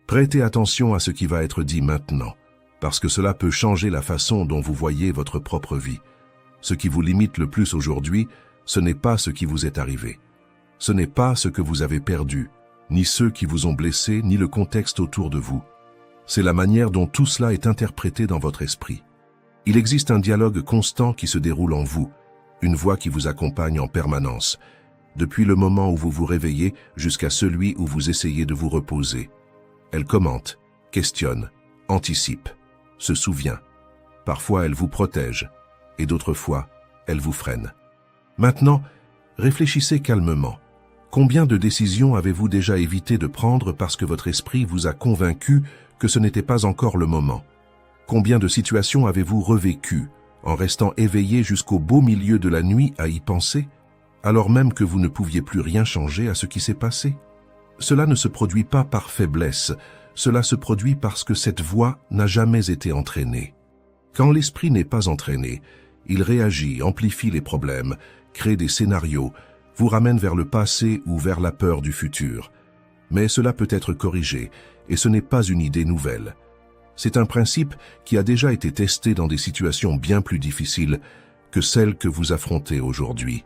Prêtez attention à ce qui va être dit maintenant, parce que cela peut changer la façon dont vous voyez votre propre vie. Ce qui vous limite le plus aujourd'hui, ce n'est pas ce qui vous est arrivé. Ce n'est pas ce que vous avez perdu, ni ceux qui vous ont blessé, ni le contexte autour de vous. C'est la manière dont tout cela est interprété dans votre esprit. Il existe un dialogue constant qui se déroule en vous, une voix qui vous accompagne en permanence, depuis le moment où vous vous réveillez jusqu'à celui où vous essayez de vous reposer. Elle commente, questionne, anticipe, se souvient. Parfois elle vous protège, et d'autres fois, elle vous freine. Maintenant, réfléchissez calmement. Combien de décisions avez-vous déjà évité de prendre parce que votre esprit vous a convaincu que ce n'était pas encore le moment? Combien de situations avez-vous revécues en restant éveillé jusqu'au beau milieu de la nuit à y penser, alors même que vous ne pouviez plus rien changer à ce qui s'est passé? Cela ne se produit pas par faiblesse, cela se produit parce que cette voix n'a jamais été entraînée. Quand l'esprit n'est pas entraîné, il réagit, amplifie les problèmes, crée des scénarios, vous ramène vers le passé ou vers la peur du futur. Mais cela peut être corrigé, et ce n'est pas une idée nouvelle. C'est un principe qui a déjà été testé dans des situations bien plus difficiles que celles que vous affrontez aujourd'hui.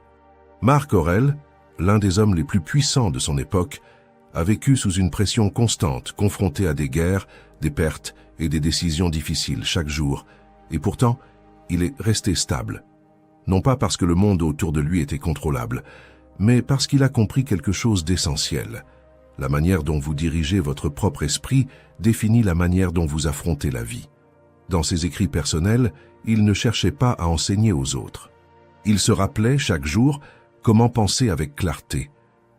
Marc Aurèle, l'un des hommes les plus puissants de son époque, a vécu sous une pression constante, confronté à des guerres, des pertes et des décisions difficiles chaque jour, et pourtant, il est resté stable. Non pas parce que le monde autour de lui était contrôlable, mais parce qu'il a compris quelque chose d'essentiel. La manière dont vous dirigez votre propre esprit définit la manière dont vous affrontez la vie. Dans ses écrits personnels, il ne cherchait pas à enseigner aux autres. Il se rappelait chaque jour comment penser avec clarté,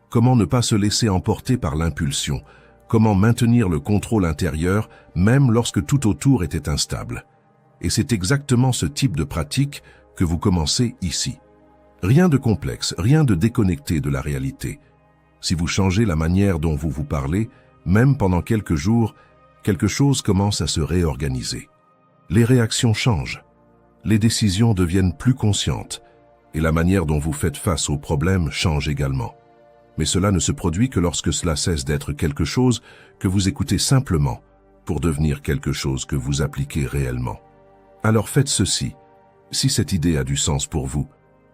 comment ne pas se laisser emporter par l'impulsion, comment maintenir le contrôle intérieur même lorsque tout autour était instable. Et c'est exactement ce type de pratique que vous commencez ici. Rien de complexe, rien de déconnecté de la réalité. Si vous changez la manière dont vous vous parlez, même pendant quelques jours, quelque chose commence à se réorganiser. Les réactions changent, les décisions deviennent plus conscientes, et la manière dont vous faites face aux problèmes change également. Mais cela ne se produit que lorsque cela cesse d'être quelque chose que vous écoutez simplement pour devenir quelque chose que vous appliquez réellement. Alors faites ceci. Si cette idée a du sens pour vous,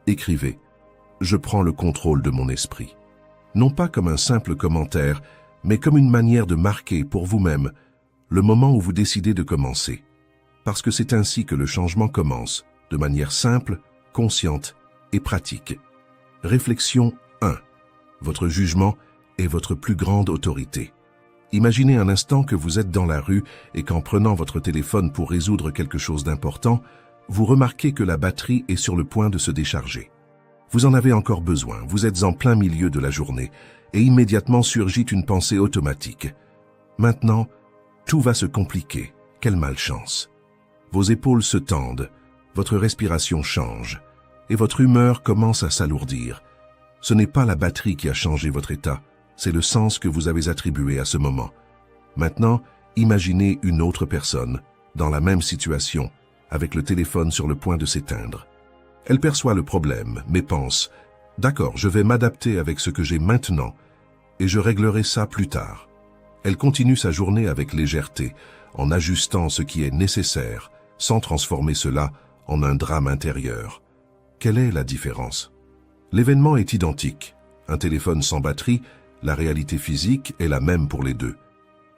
écrivez « Je prends le contrôle de mon esprit ». Non pas comme un simple commentaire, mais comme une manière de marquer pour vous-même le moment où vous décidez de commencer. Parce que c'est ainsi que le changement commence, de manière simple, consciente et pratique. Réflexion 1. Votre jugement est votre plus grande autorité. Imaginez un instant que vous êtes dans la rue et qu'en prenant votre téléphone pour résoudre quelque chose d'important, vous remarquez que la batterie est sur le point de se décharger. Vous en avez encore besoin, vous êtes en plein milieu de la journée, et immédiatement surgit une pensée automatique. Maintenant, tout va se compliquer, quelle malchance. Vos épaules se tendent, votre respiration change, et votre humeur commence à s'alourdir. Ce n'est pas la batterie qui a changé votre état, c'est le sens que vous avez attribué à ce moment. Maintenant, imaginez une autre personne, dans la même situation, avec le téléphone sur le point de s'éteindre. Elle perçoit le problème, mais pense « D'accord, je vais m'adapter avec ce que j'ai maintenant, et je réglerai ça plus tard. » Elle continue sa journée avec légèreté, en ajustant ce qui est nécessaire, sans transformer cela en un drame intérieur. Quelle est la différence? L'événement est identique. Un téléphone sans batterie, la réalité physique est la même pour les deux.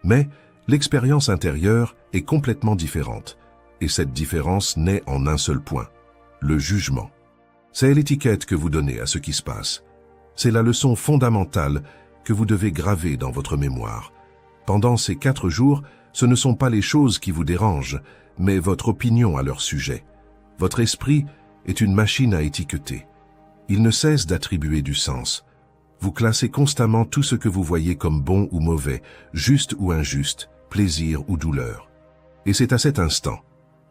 Mais l'expérience intérieure est complètement différente. Et cette différence naît en un seul point, le jugement. C'est l'étiquette que vous donnez à ce qui se passe. C'est la leçon fondamentale que vous devez graver dans votre mémoire. Pendant ces 4 jours, ce ne sont pas les choses qui vous dérangent, mais votre opinion à leur sujet. Votre esprit est une machine à étiqueter. Il ne cesse d'attribuer du sens. Vous classez constamment tout ce que vous voyez comme bon ou mauvais, juste ou injuste, plaisir ou douleur. Et c'est à cet instant,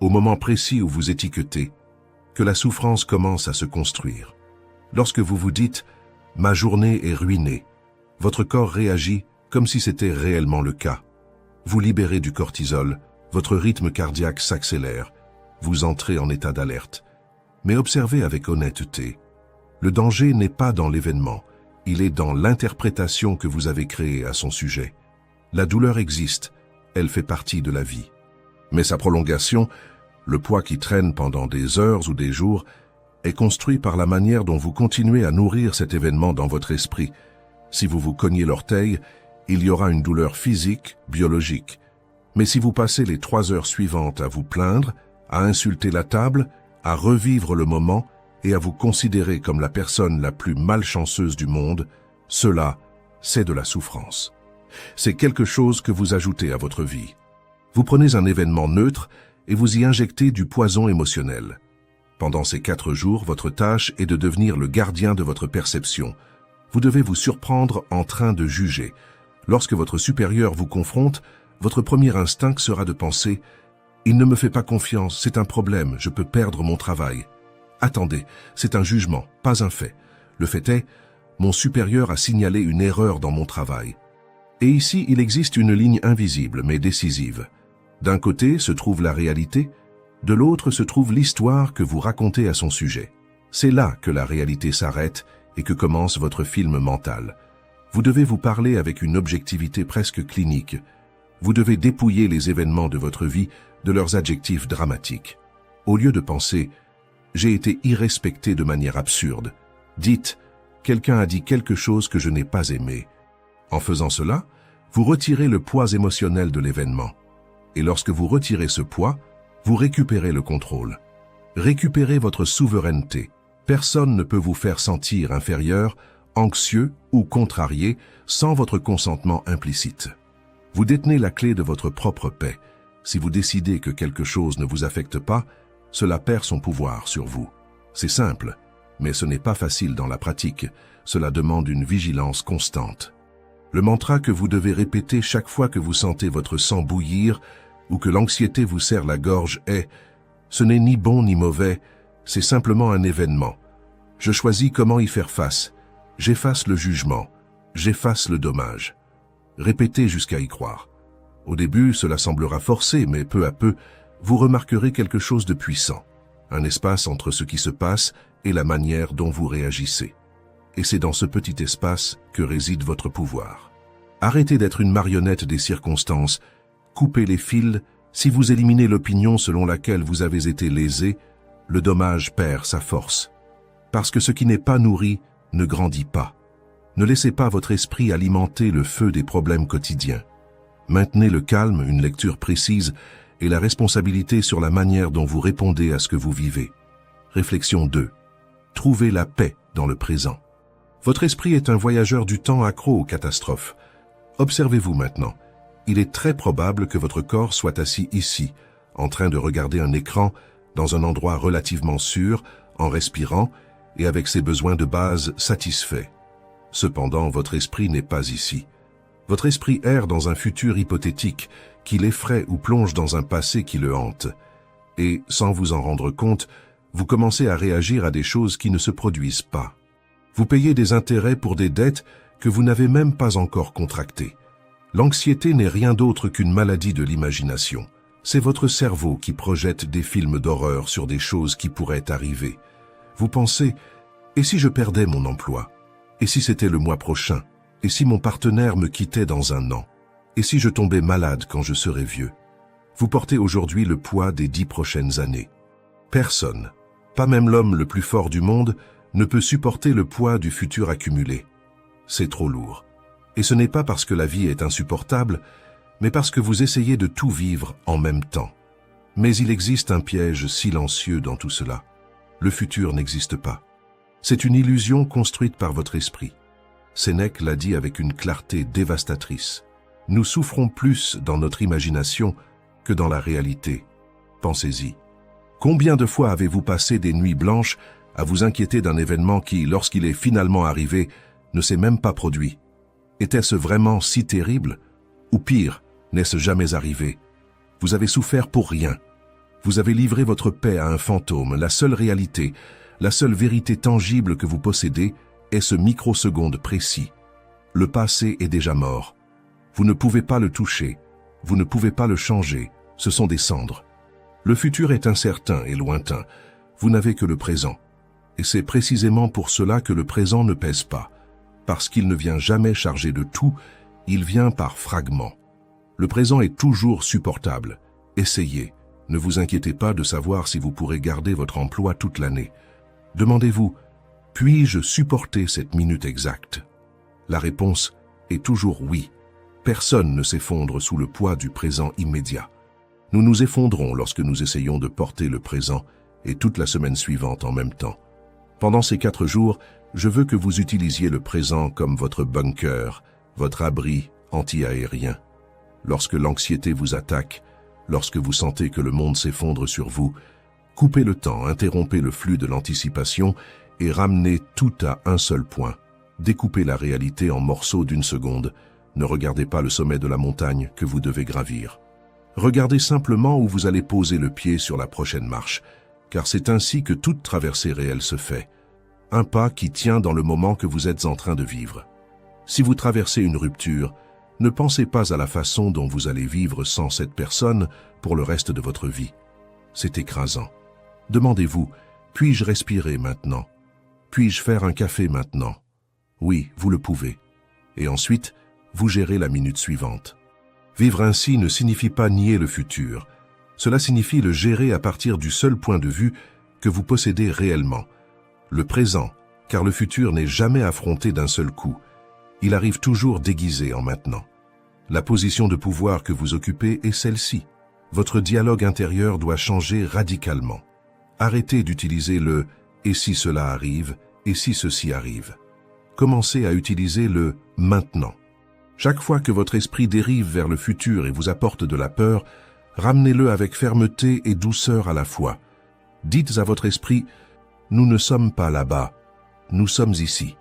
au moment précis où vous étiquetez, que la souffrance commence à se construire. Lorsque vous vous dites « ma journée est ruinée », votre corps réagit comme si c'était réellement le cas. Vous libérez du cortisol, votre rythme cardiaque s'accélère, vous entrez en état d'alerte. Mais observez avec honnêteté, le danger n'est pas dans l'événement, il est dans l'interprétation que vous avez créée à son sujet. La douleur existe, elle fait partie de la vie. Mais sa prolongation, le poids qui traîne pendant des heures ou des jours, est construit par la manière dont vous continuez à nourrir cet événement dans votre esprit. Si vous vous cognez l'orteil, il y aura une douleur physique, biologique. Mais si vous passez les 3 heures suivantes à vous plaindre, à insulter la table, à revivre le moment et à vous considérer comme la personne la plus malchanceuse du monde, cela, c'est de la souffrance. C'est quelque chose que vous ajoutez à votre vie. Vous prenez un événement neutre et vous y injectez du poison émotionnel. Pendant ces 4 jours, votre tâche est de devenir le gardien de votre perception. Vous devez vous surprendre en train de juger. Lorsque votre supérieur vous confronte, votre premier instinct sera de penser « Il ne me fait pas confiance, c'est un problème, je peux perdre mon travail. » Attendez, c'est un jugement, pas un fait. Le fait est, mon supérieur a signalé une erreur dans mon travail. Et ici, il existe une ligne invisible mais décisive. D'un côté se trouve la réalité, de l'autre se trouve l'histoire que vous racontez à son sujet. C'est là que la réalité s'arrête et que commence votre film mental. Vous devez vous parler avec une objectivité presque clinique. Vous devez dépouiller les événements de votre vie de leurs adjectifs dramatiques. Au lieu de penser « j'ai été irrespecté de manière absurde », dites « quelqu'un a dit quelque chose que je n'ai pas aimé ». En faisant cela, vous retirez le poids émotionnel de l'événement. Et lorsque vous retirez ce poids, vous récupérez le contrôle. Récupérez votre souveraineté. Personne ne peut vous faire sentir inférieur, anxieux ou contrarié sans votre consentement implicite. Vous détenez la clé de votre propre paix. Si vous décidez que quelque chose ne vous affecte pas, cela perd son pouvoir sur vous. C'est simple, mais ce n'est pas facile dans la pratique. Cela demande une vigilance constante. Le mantra que vous devez répéter chaque fois que vous sentez votre sang bouillir ou que l'anxiété vous serre la gorge est « ce n'est ni bon ni mauvais, c'est simplement un événement. Je choisis comment y faire face. J'efface le jugement. J'efface le dommage. » Répétez jusqu'à y croire. Au début, cela semblera forcé, mais peu à peu, vous remarquerez quelque chose de puissant. Un espace entre ce qui se passe et la manière dont vous réagissez. Et c'est dans ce petit espace que réside votre pouvoir. Arrêtez d'être une marionnette des circonstances. Coupez les fils. Si vous éliminez l'opinion selon laquelle vous avez été lésé, le dommage perd sa force. Parce que ce qui n'est pas nourri ne grandit pas. Ne laissez pas votre esprit alimenter le feu des problèmes quotidiens. Maintenez le calme, une lecture précise et la responsabilité sur la manière dont vous répondez à ce que vous vivez. Réflexion 2. Trouvez la paix dans le présent. Votre esprit est un voyageur du temps accro aux catastrophes. Observez-vous maintenant. Il est très probable que votre corps soit assis ici, en train de regarder un écran, dans un endroit relativement sûr, en respirant et avec ses besoins de base satisfaits. Cependant, votre esprit n'est pas ici. Votre esprit erre dans un futur hypothétique qui l'effraie ou plonge dans un passé qui le hante. Et, sans vous en rendre compte, vous commencez à réagir à des choses qui ne se produisent pas. Vous payez des intérêts pour des dettes que vous n'avez même pas encore contractées. L'anxiété n'est rien d'autre qu'une maladie de l'imagination. C'est votre cerveau qui projette des films d'horreur sur des choses qui pourraient arriver. Vous pensez « et si je perdais mon emploi ? Et si c'était le mois prochain ? Et si mon partenaire me quittait dans un an ? Et si je tombais malade quand je serais vieux ?» Vous portez aujourd'hui le poids des 10 prochaines années. Personne, pas même l'homme le plus fort du monde, ne peut supporter le poids du futur accumulé. C'est trop lourd. Et ce n'est pas parce que la vie est insupportable, mais parce que vous essayez de tout vivre en même temps. Mais il existe un piège silencieux dans tout cela. Le futur n'existe pas. C'est une illusion construite par votre esprit. Sénèque l'a dit avec une clarté dévastatrice. Nous souffrons plus dans notre imagination que dans la réalité. Pensez-y. Combien de fois avez-vous passé des nuits blanches à vous inquiéter d'un événement qui, lorsqu'il est finalement arrivé, ne s'est même pas produit? Était-ce vraiment si terrible? Ou pire, n'est-ce jamais arrivé? Vous avez souffert pour rien. Vous avez livré votre paix à un fantôme. La seule réalité, la seule vérité tangible que vous possédez est ce microseconde précis. Le passé est déjà mort. Vous ne pouvez pas le toucher. Vous ne pouvez pas le changer. Ce sont des cendres. Le futur est incertain et lointain. Vous n'avez que le présent. Et c'est précisément pour cela que le présent ne pèse pas. Parce qu'il ne vient jamais chargé de tout, il vient par fragments. Le présent est toujours supportable. Essayez. Ne vous inquiétez pas de savoir si vous pourrez garder votre emploi toute l'année. Demandez-vous, puis-je supporter cette minute exacte? La réponse est toujours oui. Personne ne s'effondre sous le poids du présent immédiat. Nous nous effondrons lorsque nous essayons de porter le présent et toute la semaine suivante en même temps. Pendant ces 4 jours, je veux que vous utilisiez le présent comme votre bunker, votre abri anti-aérien. Lorsque l'anxiété vous attaque, lorsque vous sentez que le monde s'effondre sur vous, coupez le temps, interrompez le flux de l'anticipation et ramenez tout à un seul point. Découpez la réalité en morceaux d'1 seconde. Ne regardez pas le sommet de la montagne que vous devez gravir. Regardez simplement où vous allez poser le pied sur la prochaine marche, car c'est ainsi que toute traversée réelle se fait. Un pas qui tient dans le moment que vous êtes en train de vivre. Si vous traversez une rupture, ne pensez pas à la façon dont vous allez vivre sans cette personne pour le reste de votre vie. C'est écrasant. Demandez-vous, puis-je respirer maintenant? Puis-je faire un café maintenant? Oui, vous le pouvez. Et ensuite, vous gérez la minute suivante. Vivre ainsi ne signifie pas nier le futur. Cela signifie le gérer à partir du seul point de vue que vous possédez réellement. Le présent, car le futur n'est jamais affronté d'un seul coup. Il arrive toujours déguisé en maintenant. La position de pouvoir que vous occupez est celle-ci. Votre dialogue intérieur doit changer radicalement. Arrêtez d'utiliser le « et si cela arrive » et « si ceci arrive ». Commencez à utiliser le « maintenant ». Chaque fois que votre esprit dérive vers le futur et vous apporte de la peur, ramenez-le avec fermeté et douceur à la fois. Dites à votre esprit « Nous ne sommes pas là-bas, nous sommes ici ».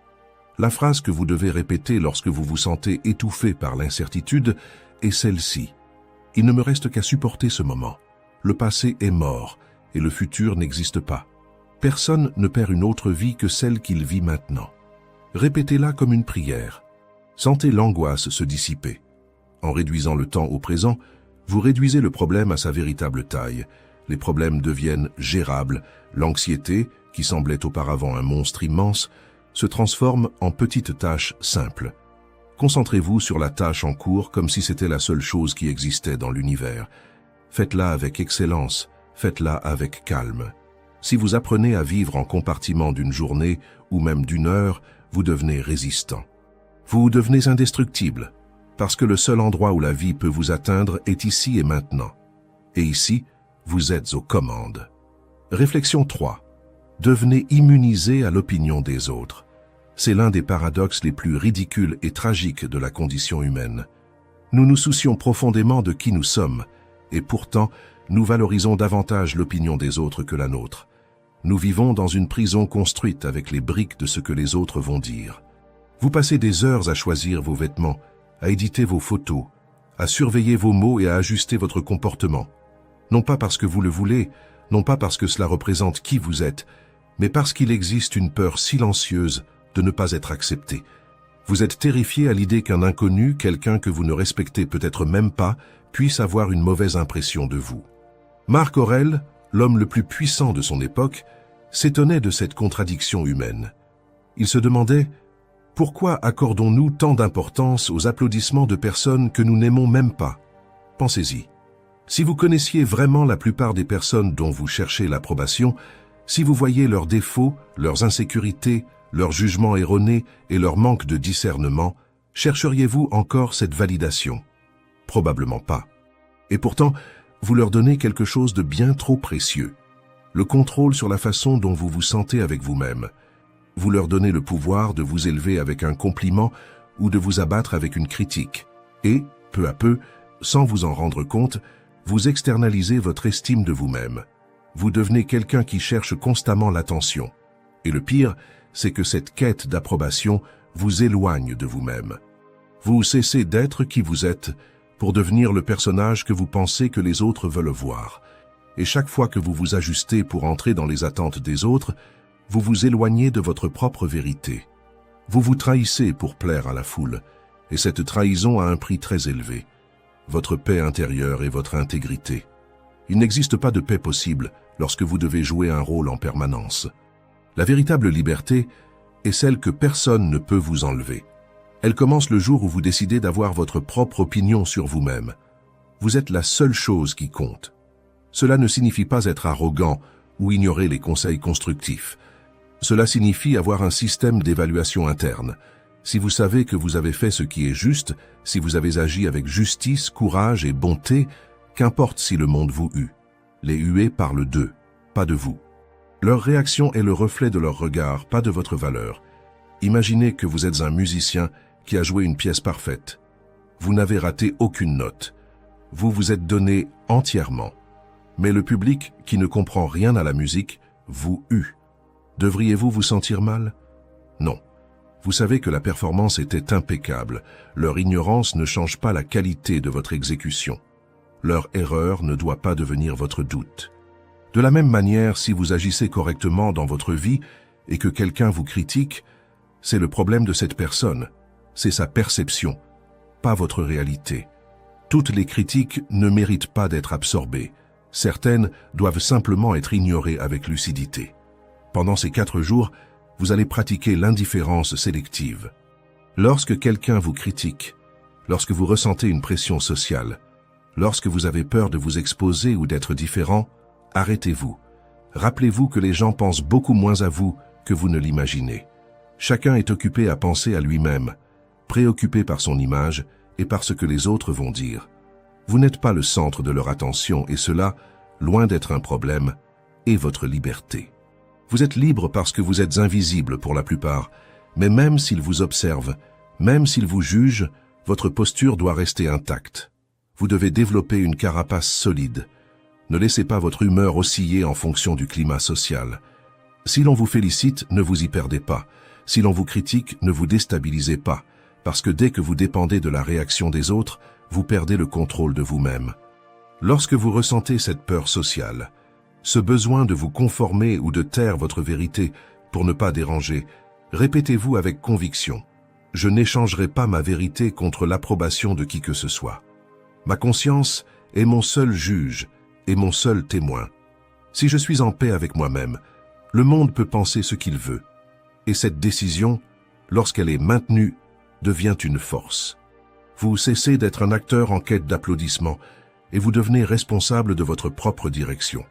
La phrase que vous devez répéter lorsque vous vous sentez étouffé par l'incertitude est celle-ci. Il ne me reste qu'à supporter ce moment. Le passé est mort et le futur n'existe pas. Personne ne perd une autre vie que celle qu'il vit maintenant. Répétez-la comme une prière. Sentez l'angoisse se dissiper. En réduisant le temps au présent, vous réduisez le problème à sa véritable taille. Les problèmes deviennent gérables. L'anxiété, qui semblait auparavant un monstre immense, se transforme en petites tâches simples. Concentrez-vous sur la tâche en cours comme si c'était la seule chose qui existait dans l'univers. Faites-la avec excellence, faites-la avec calme. Si vous apprenez à vivre en compartiment d'une journée ou même d'1 heure, vous devenez résistant. Vous devenez indestructible, parce que le seul endroit où la vie peut vous atteindre est ici et maintenant. Et ici, vous êtes aux commandes. Réflexion 3. Devenez immunisé à l'opinion des autres. C'est l'un des paradoxes les plus ridicules et tragiques de la condition humaine. Nous nous soucions profondément de qui nous sommes, et pourtant, nous valorisons davantage l'opinion des autres que la nôtre. Nous vivons dans une prison construite avec les briques de ce que les autres vont dire. Vous passez des heures à choisir vos vêtements, à éditer vos photos, à surveiller vos mots et à ajuster votre comportement. Non pas parce que vous le voulez, non pas parce que cela représente qui vous êtes, mais parce qu'il existe une peur silencieuse de ne pas être accepté. Vous êtes terrifié à l'idée qu'un inconnu, quelqu'un que vous ne respectez peut-être même pas, puisse avoir une mauvaise impression de vous. Marc Aurèle, l'homme le plus puissant de son époque, s'étonnait de cette contradiction humaine. Il se demandait « Pourquoi accordons-nous tant d'importance aux applaudissements de personnes que nous n'aimons même pas ?» Pensez-y. Si vous connaissiez vraiment la plupart des personnes dont vous cherchez l'approbation, si vous voyiez leurs défauts, leurs insécurités, leurs jugements erronés et leur manque de discernement, chercheriez-vous encore cette validation? Probablement pas. Et pourtant, vous leur donnez quelque chose de bien trop précieux. Le contrôle sur la façon dont vous vous sentez avec vous-même. Vous leur donnez le pouvoir de vous élever avec un compliment ou de vous abattre avec une critique. Et, peu à peu, sans vous en rendre compte, vous externalisez votre estime de vous-même. Vous devenez quelqu'un qui cherche constamment l'attention. Et le pire, c'est que cette quête d'approbation vous éloigne de vous-même. Vous cessez d'être qui vous êtes pour devenir le personnage que vous pensez que les autres veulent voir. Et chaque fois que vous vous ajustez pour entrer dans les attentes des autres, vous vous éloignez de votre propre vérité. Vous vous trahissez pour plaire à la foule, et cette trahison a un prix très élevé. Votre paix intérieure et votre intégrité. Il n'existe pas de paix possible lorsque vous devez jouer un rôle en permanence. La véritable liberté est celle que personne ne peut vous enlever. Elle commence le jour où vous décidez d'avoir votre propre opinion sur vous-même. Vous êtes la seule chose qui compte. Cela ne signifie pas être arrogant ou ignorer les conseils constructifs. Cela signifie avoir un système d'évaluation interne. Si vous savez que vous avez fait ce qui est juste, si vous avez agi avec justice, courage et bonté, qu'importe si le monde vous hue. Les hués parlent d'eux, pas de vous. Leur réaction est le reflet de leur regard, pas de votre valeur. Imaginez que vous êtes un musicien qui a joué une pièce parfaite. Vous n'avez raté aucune note. Vous vous êtes donné entièrement. Mais le public, qui ne comprend rien à la musique, vous hue. Devriez-vous vous sentir mal? Non. Vous savez que la performance était impeccable. Leur ignorance ne change pas la qualité de votre exécution. Leur erreur ne doit pas devenir votre doute. De la même manière, si vous agissez correctement dans votre vie et que quelqu'un vous critique, c'est le problème de cette personne. C'est sa perception, pas votre réalité. Toutes les critiques ne méritent pas d'être absorbées. Certaines doivent simplement être ignorées avec lucidité. Pendant ces 4 jours, vous allez pratiquer l'indifférence sélective. Lorsque quelqu'un vous critique, lorsque vous ressentez une pression sociale, lorsque vous avez peur de vous exposer ou d'être différent, arrêtez-vous. Rappelez-vous que les gens pensent beaucoup moins à vous que vous ne l'imaginez. Chacun est occupé à penser à lui-même, préoccupé par son image et par ce que les autres vont dire. Vous n'êtes pas le centre de leur attention et cela, loin d'être un problème, est votre liberté. Vous êtes libre parce que vous êtes invisible pour la plupart, mais même s'ils vous observent, même s'ils vous jugent, votre posture doit rester intacte. Vous devez développer une carapace solide. Ne laissez pas votre humeur osciller en fonction du climat social. Si l'on vous félicite, ne vous y perdez pas. Si l'on vous critique, ne vous déstabilisez pas, parce que dès que vous dépendez de la réaction des autres, vous perdez le contrôle de vous-même. Lorsque vous ressentez cette peur sociale, ce besoin de vous conformer ou de taire votre vérité pour ne pas déranger, répétez-vous avec conviction. Je n'échangerai pas ma vérité contre l'approbation de qui que ce soit. Ma conscience est mon seul juge et mon seul témoin. Si je suis en paix avec moi-même, le monde peut penser ce qu'il veut. Et cette décision, lorsqu'elle est maintenue, devient une force. Vous cessez d'être un acteur en quête d'applaudissements et vous devenez responsable de votre propre direction.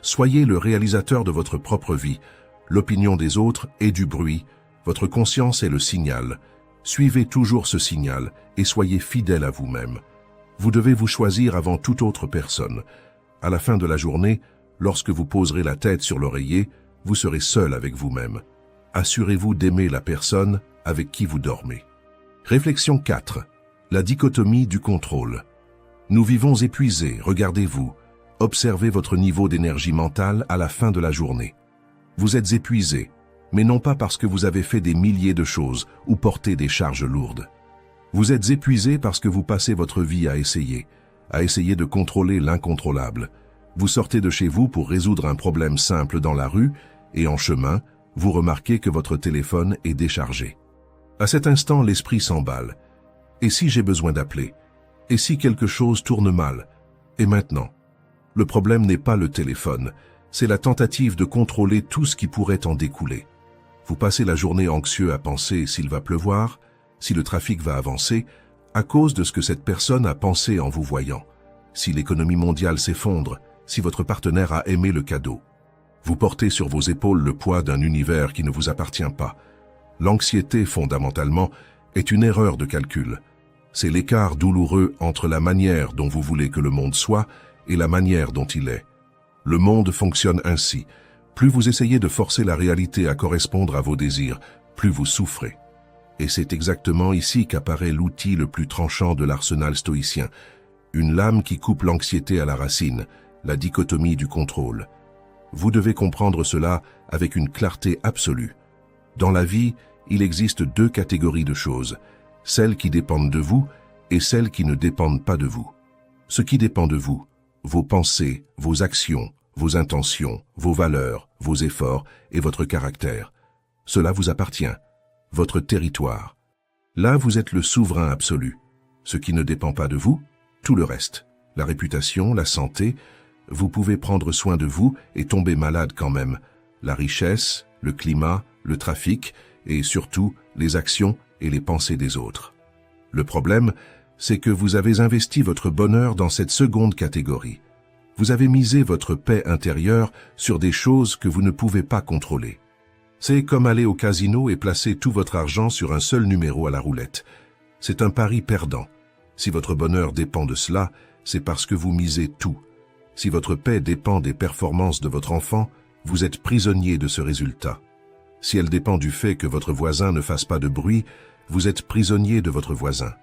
Soyez le réalisateur de votre propre vie. L'opinion des autres est du bruit. Votre conscience est le signal. Suivez toujours ce signal et soyez fidèle à vous-même. Vous devez vous choisir avant toute autre personne. À la fin de la journée, lorsque vous poserez la tête sur l'oreiller, vous serez seul avec vous-même. Assurez-vous d'aimer la personne avec qui vous dormez. Réflexion 4. La dichotomie du contrôle. Nous vivons épuisés, regardez-vous. Observez votre niveau d'énergie mentale à la fin de la journée. Vous êtes épuisé, mais non pas parce que vous avez fait des milliers de choses ou porté des charges lourdes. Vous êtes épuisé parce que vous passez votre vie à essayer de contrôler l'incontrôlable. Vous sortez de chez vous pour résoudre un problème simple dans la rue et en chemin, vous remarquez que votre téléphone est déchargé. À cet instant, l'esprit s'emballe. Et si j'ai besoin d'appeler? Et si quelque chose tourne mal? Et maintenant? Le problème n'est pas le téléphone, c'est la tentative de contrôler tout ce qui pourrait en découler. Vous passez la journée anxieux à penser s'il va pleuvoir, si le trafic va avancer, à cause de ce que cette personne a pensé en vous voyant, si l'économie mondiale s'effondre, si votre partenaire a aimé le cadeau. Vous portez sur vos épaules le poids d'un univers qui ne vous appartient pas. L'anxiété, fondamentalement, est une erreur de calcul. C'est l'écart douloureux entre la manière dont vous voulez que le monde soit et la manière dont il est. Le monde fonctionne ainsi. Plus vous essayez de forcer la réalité à correspondre à vos désirs, plus vous souffrez. Et c'est exactement ici qu'apparaît l'outil le plus tranchant de l'arsenal stoïcien, une lame qui coupe l'anxiété à la racine, la dichotomie du contrôle. Vous devez comprendre cela avec une clarté absolue. Dans la vie, il existe 2 catégories de choses, celles qui dépendent de vous et celles qui ne dépendent pas de vous. Ce qui dépend de vous, vos pensées, vos actions, vos intentions, vos valeurs, vos efforts et votre caractère. Cela vous appartient, votre territoire. Là, vous êtes le souverain absolu. Ce qui ne dépend pas de vous, tout le reste, la réputation, la santé, vous pouvez prendre soin de vous et tomber malade quand même. La richesse, le climat, le trafic et surtout les actions et les pensées des autres. Le problème, c'est que vous avez investi votre bonheur dans cette seconde catégorie. Vous avez misé votre paix intérieure sur des choses que vous ne pouvez pas contrôler. C'est comme aller au casino et placer tout votre argent sur un seul numéro à la roulette. C'est un pari perdant. Si votre bonheur dépend de cela, c'est parce que vous misez tout. Si votre paix dépend des performances de votre enfant, vous êtes prisonnier de ce résultat. Si elle dépend du fait que votre voisin ne fasse pas de bruit, vous êtes prisonnier de votre voisin.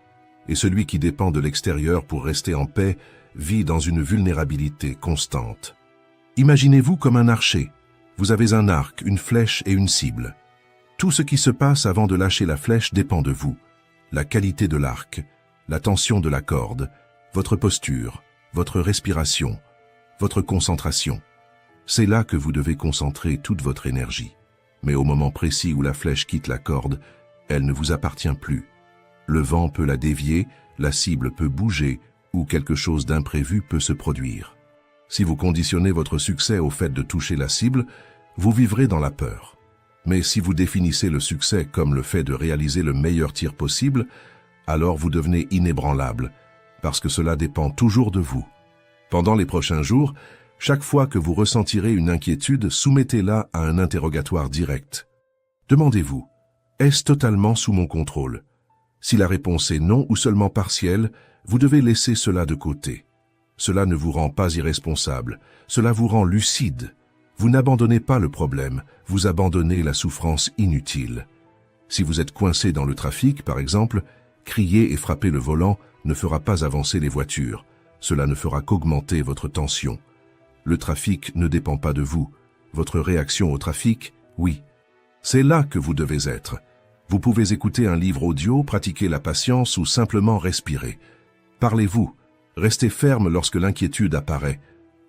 Et celui qui dépend de l'extérieur pour rester en paix vit dans une vulnérabilité constante. Imaginez-vous comme un archer. Vous avez un arc, une flèche et une cible. Tout ce qui se passe avant de lâcher la flèche dépend de vous. La qualité de l'arc, la tension de la corde, votre posture, votre respiration, votre concentration. C'est là que vous devez concentrer toute votre énergie. Mais au moment précis où la flèche quitte la corde, elle ne vous appartient plus. Le vent peut la dévier, la cible peut bouger, ou quelque chose d'imprévu peut se produire. Si vous conditionnez votre succès au fait de toucher la cible, vous vivrez dans la peur. Mais si vous définissez le succès comme le fait de réaliser le meilleur tir possible, alors vous devenez inébranlable, parce que cela dépend toujours de vous. Pendant les prochains jours, chaque fois que vous ressentirez une inquiétude, soumettez-la à un interrogatoire direct. Demandez-vous, est-ce totalement sous mon contrôle? Si la réponse est non ou seulement partielle, vous devez laisser cela de côté. Cela ne vous rend pas irresponsable, cela vous rend lucide. Vous n'abandonnez pas le problème, vous abandonnez la souffrance inutile. Si vous êtes coincé dans le trafic, par exemple, crier et frapper le volant ne fera pas avancer les voitures. Cela ne fera qu'augmenter votre tension. Le trafic ne dépend pas de vous. Votre réaction au trafic, oui. C'est là que vous devez être. Vous pouvez écouter un livre audio, pratiquer la patience ou simplement respirer. Parlez-vous. Restez ferme lorsque l'inquiétude apparaît.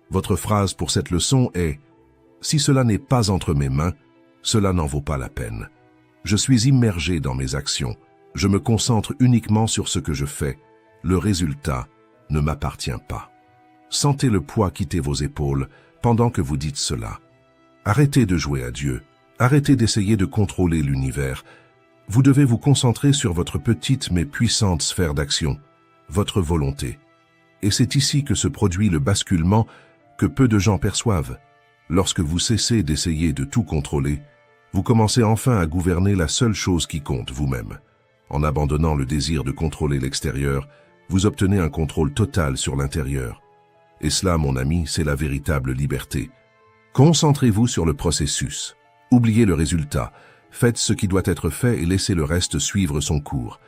Votre phrase pour cette leçon est « Si cela n'est pas entre mes mains, cela n'en vaut pas la peine. Je suis immergé dans mes actions. Je me concentre uniquement sur ce que je fais. Le résultat ne m'appartient pas. » Sentez le poids quitter vos épaules pendant que vous dites cela. Arrêtez de jouer à Dieu. Arrêtez d'essayer de contrôler l'univers. Vous devez vous concentrer sur votre petite mais puissante sphère d'action, votre volonté. Et c'est ici que se produit le basculement que peu de gens perçoivent. Lorsque vous cessez d'essayer de tout contrôler, vous commencez enfin à gouverner la seule chose qui compte, vous-même. En abandonnant le désir de contrôler l'extérieur, vous obtenez un contrôle total sur l'intérieur. Et cela, mon ami, c'est la véritable liberté. Concentrez-vous sur le processus. Oubliez le résultat. Faites ce qui doit être fait et laissez le reste suivre son cours.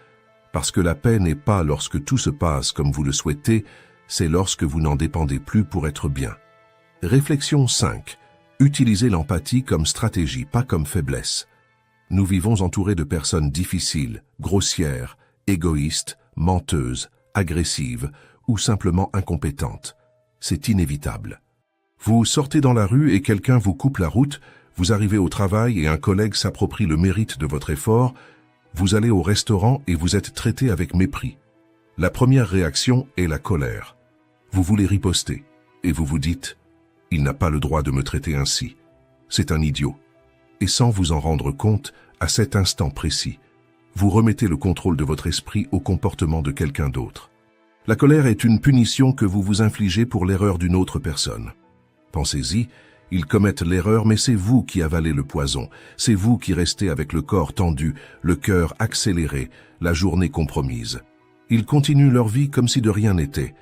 Parce que la paix n'est pas lorsque tout se passe comme vous le souhaitez, c'est lorsque vous n'en dépendez plus pour être bien. Réflexion 5. Utilisez l'empathie comme stratégie, pas comme faiblesse. Nous vivons entourés de personnes difficiles, grossières, égoïstes, menteuses, agressives ou simplement incompétentes. C'est inévitable. Vous sortez dans la rue et quelqu'un vous coupe la route, vous arrivez au travail et un collègue s'approprie le mérite de votre effort, vous allez au restaurant et vous êtes traité avec mépris. La première réaction est la colère. Vous voulez riposter et vous vous dites « Il n'a pas le droit de me traiter ainsi. C'est un idiot. » Et sans vous en rendre compte, à cet instant précis, vous remettez le contrôle de votre esprit au comportement de quelqu'un d'autre. La colère est une punition que vous vous infligez pour l'erreur d'une autre personne. Pensez-y, ils commettent l'erreur, mais c'est vous qui avalez le poison. C'est vous qui restez avec le corps tendu, le cœur accéléré, la journée compromise. Ils continuent leur vie comme si de rien n'était.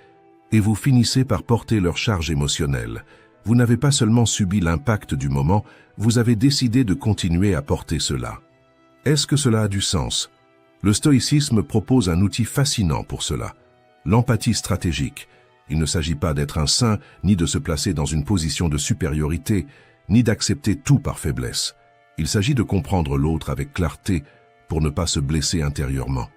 Et vous finissez par porter leur charge émotionnelle. Vous n'avez pas seulement subi l'impact du moment, vous avez décidé de continuer à porter cela. Est-ce que cela a du sens? Le stoïcisme propose un outil fascinant pour cela. L'empathie stratégique. Il ne s'agit pas d'être un saint, ni de se placer dans une position de supériorité, ni d'accepter tout par faiblesse. Il s'agit de comprendre l'autre avec clarté pour ne pas se blesser intérieurement.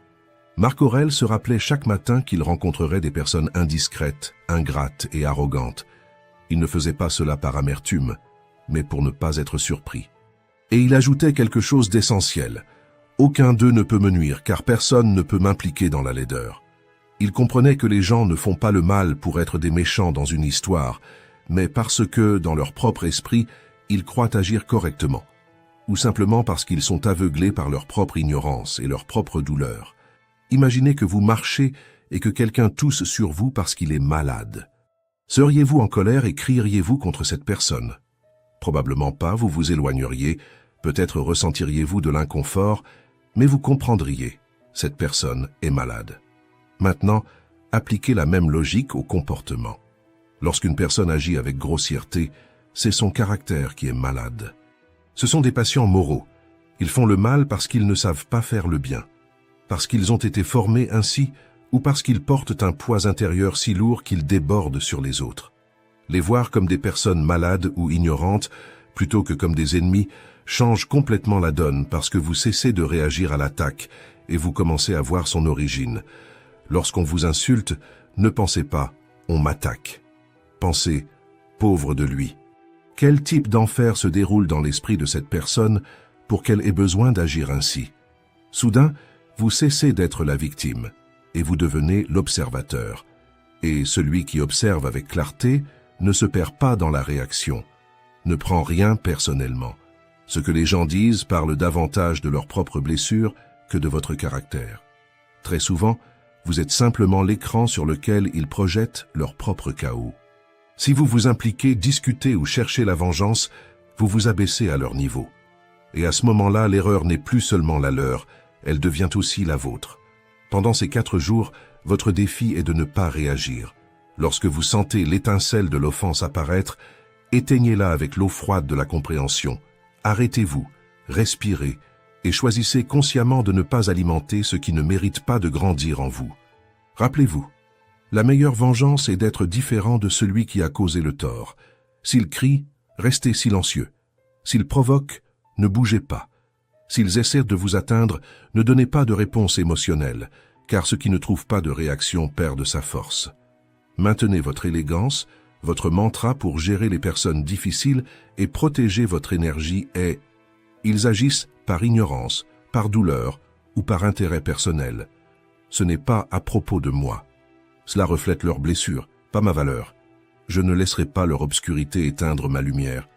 Marc Aurèle se rappelait chaque matin qu'il rencontrerait des personnes indiscrètes, ingrates et arrogantes. Il ne faisait pas cela par amertume, mais pour ne pas être surpris. Et il ajoutait quelque chose d'essentiel. Aucun d'eux ne peut me nuire, car personne ne peut m'impliquer dans la laideur. Il comprenait que les gens ne font pas le mal pour être des méchants dans une histoire, mais parce que, dans leur propre esprit, ils croient agir correctement, ou simplement parce qu'ils sont aveuglés par leur propre ignorance et leur propre douleur. Imaginez que vous marchez et que quelqu'un tousse sur vous parce qu'il est malade. Seriez-vous en colère et crieriez-vous contre cette personne? Probablement pas, vous vous éloigneriez, peut-être ressentiriez-vous de l'inconfort, mais vous comprendriez, cette personne est malade. Maintenant, appliquez la même logique au comportement. Lorsqu'une personne agit avec grossièreté, c'est son caractère qui est malade. Ce sont des patients moraux. Ils font le mal parce qu'ils ne savent pas faire le bien, parce qu'ils ont été formés ainsi ou parce qu'ils portent un poids intérieur si lourd qu'ils débordent sur les autres. Les voir comme des personnes malades ou ignorantes, plutôt que comme des ennemis, change complètement la donne parce que vous cessez de réagir à l'attaque et vous commencez à voir son origine. Lorsqu'on vous insulte, ne pensez pas « on m'attaque ». Pensez « pauvre de lui ». Quel type d'enfer se déroule dans l'esprit de cette personne pour qu'elle ait besoin d'agir ainsi? Soudain, vous cessez d'être la victime et vous devenez l'observateur. Et celui qui observe avec clarté ne se perd pas dans la réaction, ne prend rien personnellement. Ce que les gens disent parle davantage de leurs propres blessures que de votre caractère. Très souvent, vous êtes simplement l'écran sur lequel ils projettent leur propre chaos. Si vous vous impliquez, discutez ou cherchez la vengeance, vous vous abaissez à leur niveau. Et à ce moment-là, l'erreur n'est plus seulement la leur, elle devient aussi la vôtre. Pendant ces 4 jours, votre défi est de ne pas réagir. Lorsque vous sentez l'étincelle de l'offense apparaître, éteignez-la avec l'eau froide de la compréhension. Arrêtez-vous, respirez et choisissez consciemment de ne pas alimenter ce qui ne mérite pas de grandir en vous. Rappelez-vous, la meilleure vengeance est d'être différent de celui qui a causé le tort. S'il crie, restez silencieux. S'il provoque, ne bougez pas. S'ils essaient de vous atteindre, ne donnez pas de réponse émotionnelle, car ce qui ne trouve pas de réaction perd de sa force. Maintenez votre élégance, votre mantra pour gérer les personnes difficiles et protéger votre énergie est « Ils agissent par ignorance, par douleur ou par intérêt personnel. Ce n'est pas à propos de moi. Cela reflète leurs blessures, pas ma valeur. Je ne laisserai pas leur obscurité éteindre ma lumière.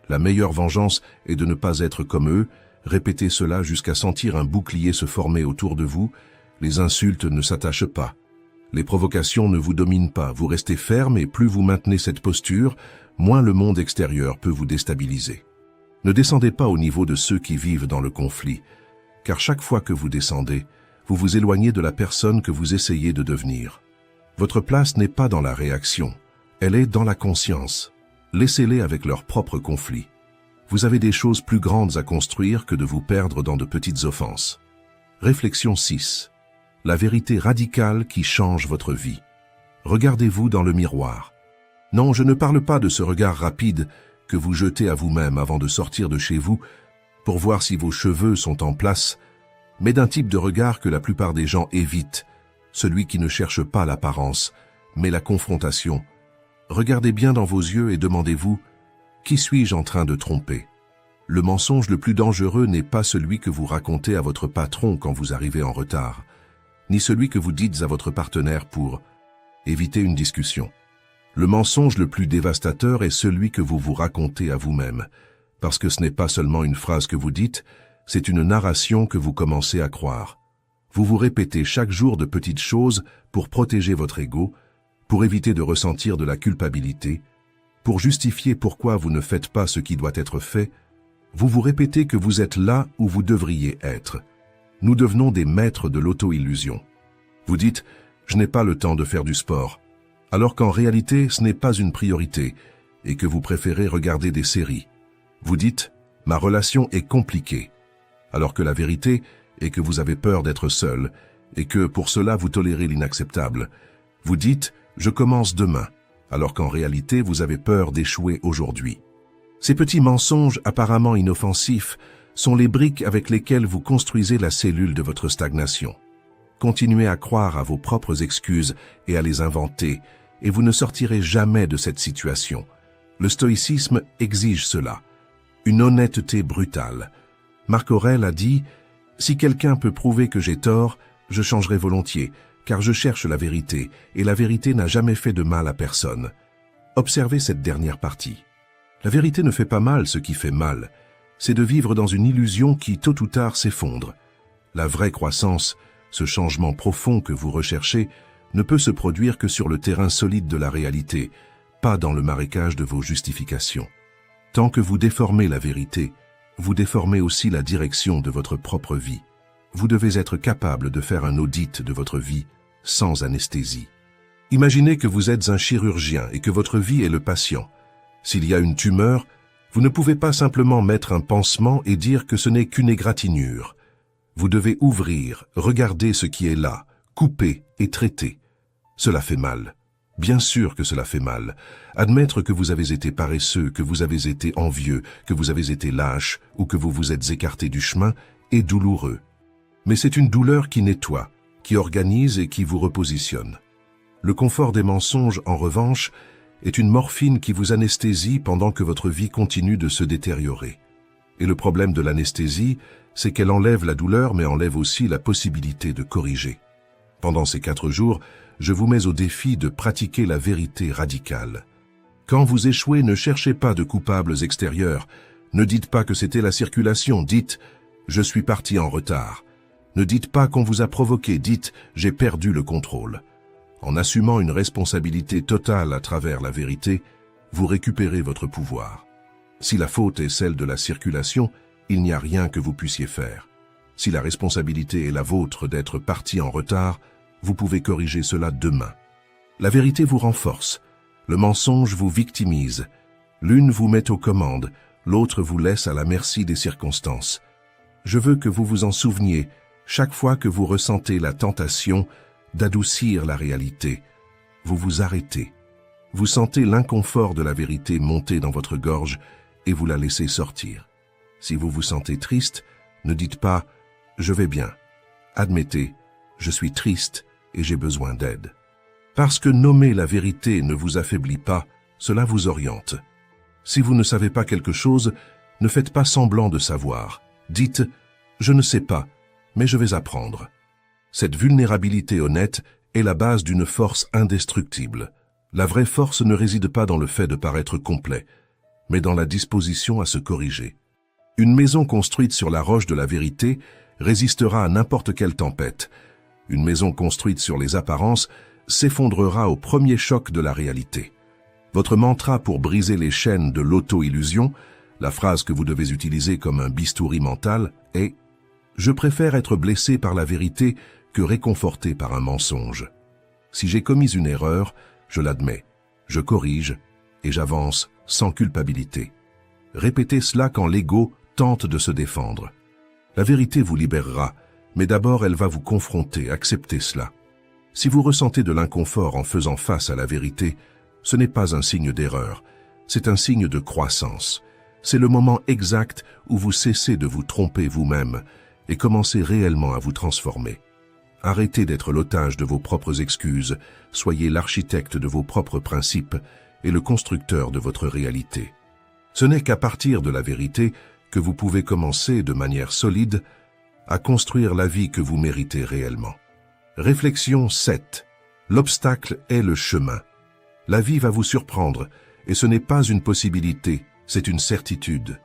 La meilleure vengeance est de ne pas être comme eux. Répétez cela jusqu'à sentir un bouclier se former autour de vous. Les insultes ne s'attachent pas. Les provocations ne vous dominent pas. Vous restez ferme et plus vous maintenez cette posture, moins le monde extérieur peut vous déstabiliser. Ne descendez pas au niveau de ceux qui vivent dans le conflit, car chaque fois que vous descendez, vous vous éloignez de la personne que vous essayez de devenir. Votre place n'est pas dans la réaction, elle est dans la conscience. Laissez-les avec leurs propres conflits. Vous avez des choses plus grandes à construire que de vous perdre dans de petites offenses. Réflexion 6. La vérité radicale qui change votre vie. Regardez-vous dans le miroir. Non, je ne parle pas de ce regard rapide que vous jetez à vous-même avant de sortir de chez vous pour voir si vos cheveux sont en place, mais d'un type de regard que la plupart des gens évitent, celui qui ne cherche pas l'apparence, mais la confrontation. Regardez bien dans vos yeux et demandez-vous « Qui suis-je en train de tromper ?» Le mensonge le plus dangereux n'est pas celui que vous racontez à votre patron quand vous arrivez en retard, ni celui que vous dites à votre partenaire pour éviter une discussion. Le mensonge le plus dévastateur est celui que vous vous racontez à vous-même, parce que ce n'est pas seulement une phrase que vous dites, c'est une narration que vous commencez à croire. Vous vous répétez chaque jour de petites choses pour protéger votre ego, pour éviter de ressentir de la culpabilité, pour justifier pourquoi vous ne faites pas ce qui doit être fait. Vous vous répétez que vous êtes là où vous devriez être. Nous devenons des maîtres de l'auto-illusion. Vous dites « Je n'ai pas le temps de faire du sport », alors qu'en réalité ce n'est pas une priorité et que vous préférez regarder des séries. Vous dites « Ma relation est compliquée », alors que la vérité est que vous avez peur d'être seul et que pour cela vous tolérez l'inacceptable. Vous dites « Je commence demain », alors qu'en réalité vous avez peur d'échouer aujourd'hui. Ces petits mensonges apparemment inoffensifs sont les briques avec lesquelles vous construisez la cellule de votre stagnation. Continuez à croire à vos propres excuses et à les inventer, et vous ne sortirez jamais de cette situation. Le stoïcisme exige cela. Une honnêteté brutale. Marc Aurèle a dit « Si quelqu'un peut prouver que j'ai tort, je changerai volontiers, car je cherche la vérité, et la vérité n'a jamais fait de mal à personne. » Observez cette dernière partie. La vérité ne fait pas mal ce qui fait mal. C'est de vivre dans une illusion qui, tôt ou tard, s'effondre. La vraie croissance, ce changement profond que vous recherchez, ne peut se produire que sur le terrain solide de la réalité, pas dans le marécage de vos justifications. Tant que vous déformez la vérité, vous déformez aussi la direction de votre propre vie. Vous devez être capable de faire un audit de votre vie sans anesthésie. Imaginez que vous êtes un chirurgien et que votre vie est le patient. S'il y a une tumeur, vous ne pouvez pas simplement mettre un pansement et dire que ce n'est qu'une égratignure. Vous devez ouvrir, regarder ce qui est là, couper et traiter. Cela fait mal. Bien sûr que cela fait mal. Admettre que vous avez été paresseux, que vous avez été envieux, que vous avez été lâche ou que vous vous êtes écarté du chemin est douloureux. Mais c'est une douleur qui nettoie, qui organise et qui vous repositionne. Le confort des mensonges, en revanche, est une morphine qui vous anesthésie pendant que votre vie continue de se détériorer. Et le problème de l'anesthésie, c'est qu'elle enlève la douleur mais enlève aussi la possibilité de corriger. Pendant ces 4 jours, je vous mets au défi de pratiquer la vérité radicale. Quand vous échouez, ne cherchez pas de coupables extérieurs. Ne dites pas que c'était la circulation, dites « je suis parti en retard ». Ne dites pas qu'on vous a provoqué, dites « j'ai perdu le contrôle ». En assumant une responsabilité totale à travers la vérité, vous récupérez votre pouvoir. Si la faute est celle de la circulation, il n'y a rien que vous puissiez faire. Si la responsabilité est la vôtre d'être parti en retard, vous pouvez corriger cela demain. La vérité vous renforce, le mensonge vous victimise. L'une vous met aux commandes, l'autre vous laisse à la merci des circonstances. Je veux que vous vous en souveniez chaque fois que vous ressentez la tentation d'adoucir la réalité. Vous vous arrêtez. Vous sentez l'inconfort de la vérité monter dans votre gorge et vous la laissez sortir. Si vous vous sentez triste, ne dites pas « je vais bien ». Admettez « je suis triste et j'ai besoin d'aide ». Parce que nommer la vérité ne vous affaiblit pas, cela vous oriente. Si vous ne savez pas quelque chose, ne faites pas semblant de savoir. Dites « je ne sais pas, mais je vais apprendre ». Cette vulnérabilité honnête est la base d'une force indestructible. La vraie force ne réside pas dans le fait de paraître complet, mais dans la disposition à se corriger. Une maison construite sur la roche de la vérité résistera à n'importe quelle tempête. Une maison construite sur les apparences s'effondrera au premier choc de la réalité. Votre mantra pour briser les chaînes de l'auto-illusion, la phrase que vous devez utiliser comme un bistouri mental, est « Je préfère être blessé par la vérité que réconforté par un mensonge. Si j'ai commis une erreur, je l'admets, je corrige et j'avance sans culpabilité. » Répétez cela quand l'ego tente de se défendre. La vérité vous libérera, mais d'abord elle va vous confronter, acceptez cela. Si vous ressentez de l'inconfort en faisant face à la vérité, ce n'est pas un signe d'erreur, c'est un signe de croissance. C'est le moment exact où vous cessez de vous tromper vous-même et commencez réellement à vous transformer. Arrêtez d'être l'otage de vos propres excuses, soyez l'architecte de vos propres principes et le constructeur de votre réalité. Ce n'est qu'à partir de la vérité que vous pouvez commencer de manière solide à construire la vie que vous méritez réellement. Réflexion 7. L'obstacle est le chemin. La vie va vous surprendre et ce n'est pas une possibilité, c'est une certitude.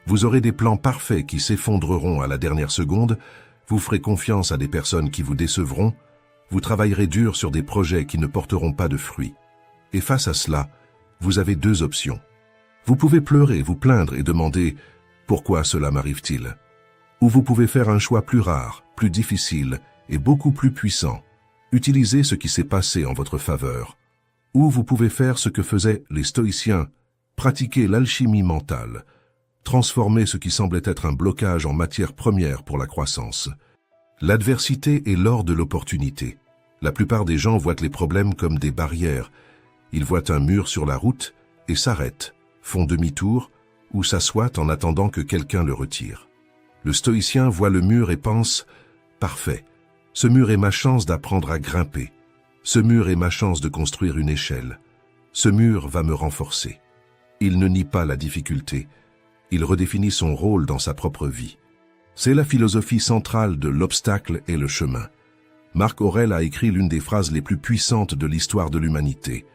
Vous aurez des plans parfaits qui s'effondreront à la dernière seconde, vous ferez confiance à des personnes qui vous décevront, vous travaillerez dur sur des projets qui ne porteront pas de fruits. Et face à cela, vous avez 2 options. Vous pouvez pleurer, vous plaindre et demander « Pourquoi cela m'arrive-t-il » Ou vous pouvez faire un choix plus rare, plus difficile et beaucoup plus puissant. Utilisez ce qui s'est passé en votre faveur. Ou vous pouvez faire ce que faisaient les stoïciens, pratiquer l'alchimie mentale, transformer ce qui semblait être un blocage en matière première pour la croissance. L'adversité est l'or de l'opportunité. La plupart des gens voient les problèmes comme des barrières. Ils voient un mur sur la route et s'arrêtent, font demi-tour ou s'assoient en attendant que quelqu'un le retire. Le stoïcien voit le mur et pense « Parfait, ce mur est ma chance d'apprendre à grimper. Ce mur est ma chance de construire une échelle. Ce mur va me renforcer. » Il ne nie pas la difficulté. Il redéfinit son rôle dans sa propre vie. C'est la philosophie centrale de l'obstacle et le chemin. Marc Aurèle a écrit l'une des phrases les plus puissantes de l'histoire de l'humanité.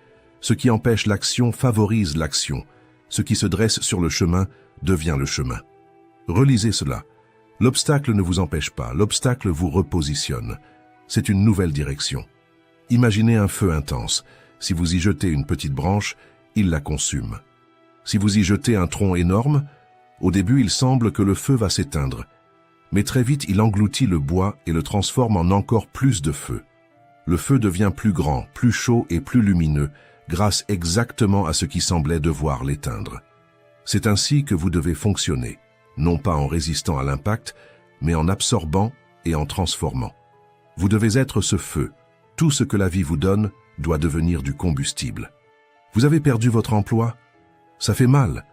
Ce qui empêche l'action favorise l'action. Ce qui se dresse sur le chemin devient le chemin. Relisez cela. L'obstacle ne vous empêche pas, l'obstacle vous repositionne. C'est une nouvelle direction. Imaginez un feu intense. Si vous y jetez une petite branche, il la consume. Si vous y jetez un tronc énorme, au début il semble que le feu va s'éteindre. Mais très vite il engloutit le bois et le transforme en encore plus de feu. Le feu devient plus grand, plus chaud et plus lumineux, grâce exactement à ce qui semblait devoir l'éteindre. C'est ainsi que vous devez fonctionner, non pas en résistant à l'impact, mais en absorbant et en transformant. Vous devez être ce feu. Tout ce que la vie vous donne doit devenir du combustible. Vous avez perdu votre emploi? Ça fait mal.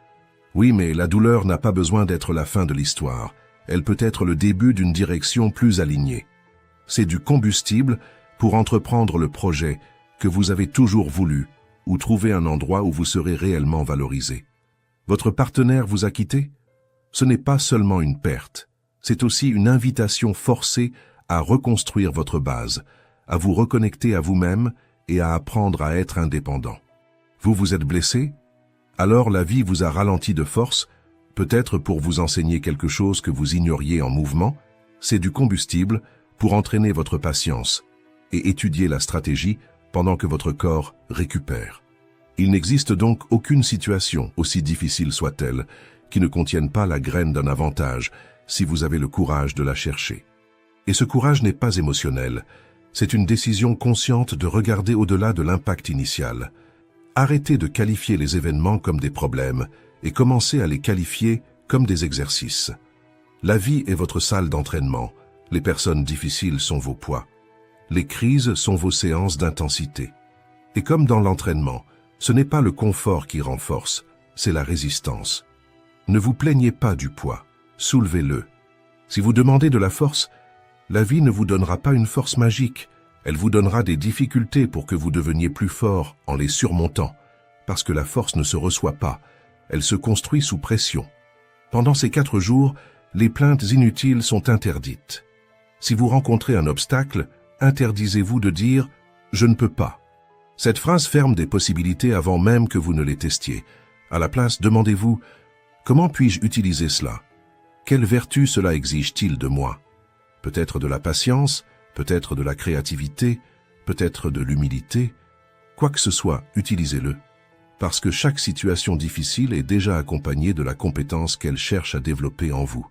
Oui, mais la douleur n'a pas besoin d'être la fin de l'histoire. Elle peut être le début d'une direction plus alignée. C'est du combustible pour entreprendre le projet que vous avez toujours voulu ou trouver un endroit où vous serez réellement valorisé. Votre partenaire vous a quitté? Ce n'est pas seulement une perte, c'est aussi une invitation forcée à reconstruire votre base, à vous reconnecter à vous-même et à apprendre à être indépendant. Vous vous êtes blessé? Alors la vie vous a ralenti de force, peut-être pour vous enseigner quelque chose que vous ignoriez en mouvement. C'est du combustible pour entraîner votre patience et étudier la stratégie pendant que votre corps récupère. Il n'existe donc aucune situation, aussi difficile soit-elle, qui ne contienne pas la graine d'un avantage si vous avez le courage de la chercher. Et ce courage n'est pas émotionnel, c'est une décision consciente de regarder au-delà de l'impact initial. Arrêtez de qualifier les événements comme des problèmes et commencez à les qualifier comme des exercices. La vie est votre salle d'entraînement, les personnes difficiles sont vos poids. Les crises sont vos séances d'intensité. Et comme dans l'entraînement, ce n'est pas le confort qui renforce, c'est la résistance. Ne vous plaignez pas du poids, soulevez-le. Si vous demandez de la force, la vie ne vous donnera pas une force magique, elle vous donnera des difficultés pour que vous deveniez plus fort en les surmontant, parce que la force ne se reçoit pas, elle se construit sous pression. Pendant ces 4 jours, les plaintes inutiles sont interdites. Si vous rencontrez un obstacle, interdisez-vous de dire « je ne peux pas ». Cette phrase ferme des possibilités avant même que vous ne les testiez. À la place, demandez-vous « comment puis-je utiliser cela? Quelle vertu cela exige-t-il de moi? Peut-être de la patience, peut-être de la créativité, peut-être de l'humilité. Quoi que ce soit, utilisez-le. Parce que chaque situation difficile est déjà accompagnée de la compétence qu'elle cherche à développer en vous.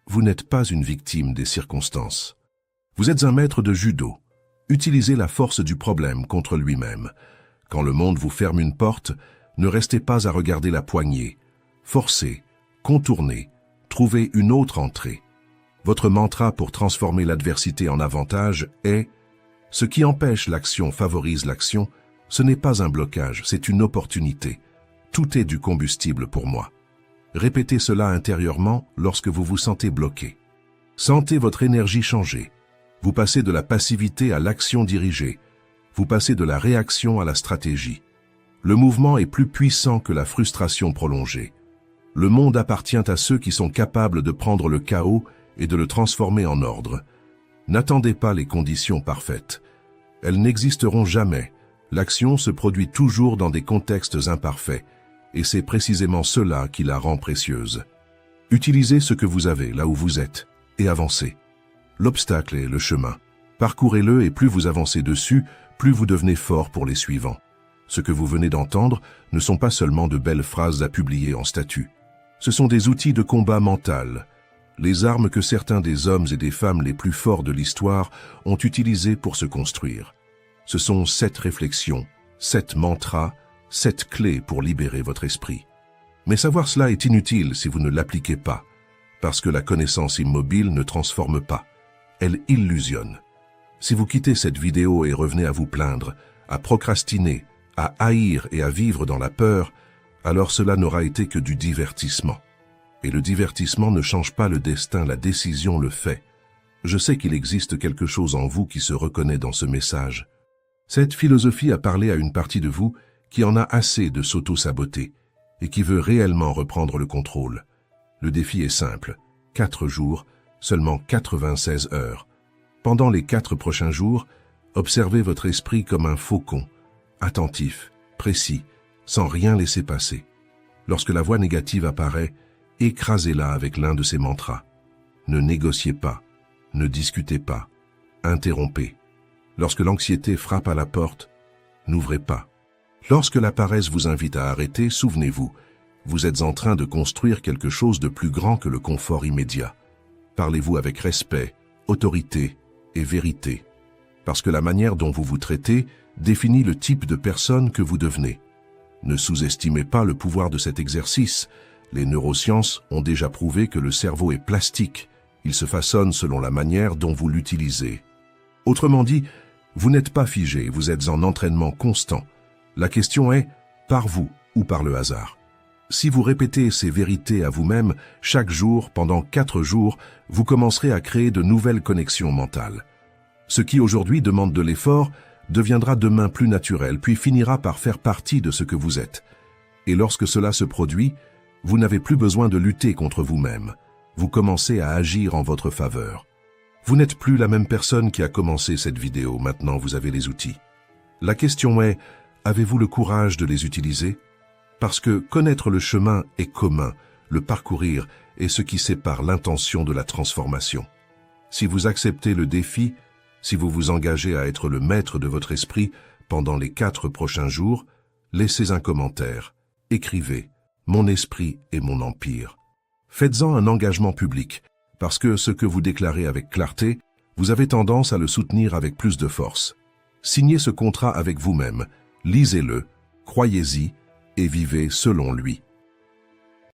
Vous n'êtes pas une victime des circonstances. Vous êtes un maître de judo. Utilisez la force du problème contre lui-même. Quand le monde vous ferme une porte, ne restez pas à regarder la poignée. Forcez, contournez, trouvez une autre entrée. Votre mantra pour transformer l'adversité en avantage est « ce qui empêche l'action favorise l'action ». Ce n'est pas un blocage, c'est une opportunité. Tout est du combustible pour moi. Répétez cela intérieurement lorsque vous vous sentez bloqué. Sentez votre énergie changer. Vous passez de la passivité à l'action dirigée. Vous passez de la réaction à la stratégie. Le mouvement est plus puissant que la frustration prolongée. Le monde appartient à ceux qui sont capables de prendre le chaos et de le transformer en ordre. N'attendez pas les conditions parfaites. Elles n'existeront jamais. L'action se produit toujours dans des contextes imparfaits, et c'est précisément cela qui la rend précieuse. Utilisez ce que vous avez là où vous êtes, et avancez. L'obstacle est le chemin. Parcourez-le et plus vous avancez dessus, plus vous devenez fort pour les suivants. Ce que vous venez d'entendre ne sont pas seulement de belles phrases à publier en statut. Ce sont des outils de combat mental, les armes que certains des hommes et des femmes les plus forts de l'histoire ont utilisées pour se construire. Ce sont 7 réflexions, 7 mantras, 7 clés pour libérer votre esprit. Mais savoir cela est inutile si vous ne l'appliquez pas, parce que la connaissance immobile ne transforme pas, elle illusionne. Si vous quittez cette vidéo et revenez à vous plaindre, à procrastiner, à haïr et à vivre dans la peur, alors cela n'aura été que du divertissement. Et le divertissement ne change pas le destin, la décision le fait. Je sais qu'il existe quelque chose en vous qui se reconnaît dans ce message. Cette philosophie a parlé à une partie de vous qui en a assez de s'auto-saboter et qui veut réellement reprendre le contrôle. Le défi est simple, 4 jours, seulement 96 heures. Pendant les 4 prochains jours, observez votre esprit comme un faucon, attentif, précis, sans rien laisser passer. Lorsque la voix négative apparaît, écrasez-la avec l'un de ces mantras. Ne négociez pas, ne discutez pas, interrompez. Lorsque l'anxiété frappe à la porte, n'ouvrez pas. Lorsque la paresse vous invite à arrêter, souvenez-vous, vous êtes en train de construire quelque chose de plus grand que le confort immédiat. Parlez-vous avec respect, autorité et vérité, parce que la manière dont vous vous traitez définit le type de personne que vous devenez. Ne sous-estimez pas le pouvoir de cet exercice. Les neurosciences ont déjà prouvé que le cerveau est plastique. Il se façonne selon la manière dont vous l'utilisez. Autrement dit, vous n'êtes pas figé, vous êtes en entraînement constant. La question est, par vous ou par le hasard? Si vous répétez ces vérités à vous-même chaque jour pendant 4 jours, vous commencerez à créer de nouvelles connexions mentales. Ce qui aujourd'hui demande de l'effort deviendra demain plus naturel, puis finira par faire partie de ce que vous êtes. Et lorsque cela se produit, vous n'avez plus besoin de lutter contre vous-même. Vous commencez à agir en votre faveur. Vous n'êtes plus la même personne qui a commencé cette vidéo, maintenant vous avez les outils. La question est, avez-vous le courage de les utiliser? Parce que connaître le chemin est commun, le parcourir est ce qui sépare l'intention de la transformation. Si vous acceptez le défi, si vous vous engagez à être le maître de votre esprit pendant les 4 prochains jours, laissez un commentaire, écrivez « Mon esprit et mon empire ». Faites-en un engagement public, parce que ce que vous déclarez avec clarté, vous avez tendance à le soutenir avec plus de force. Signez ce contrat avec vous-même, lisez-le, croyez-y et vivez selon lui.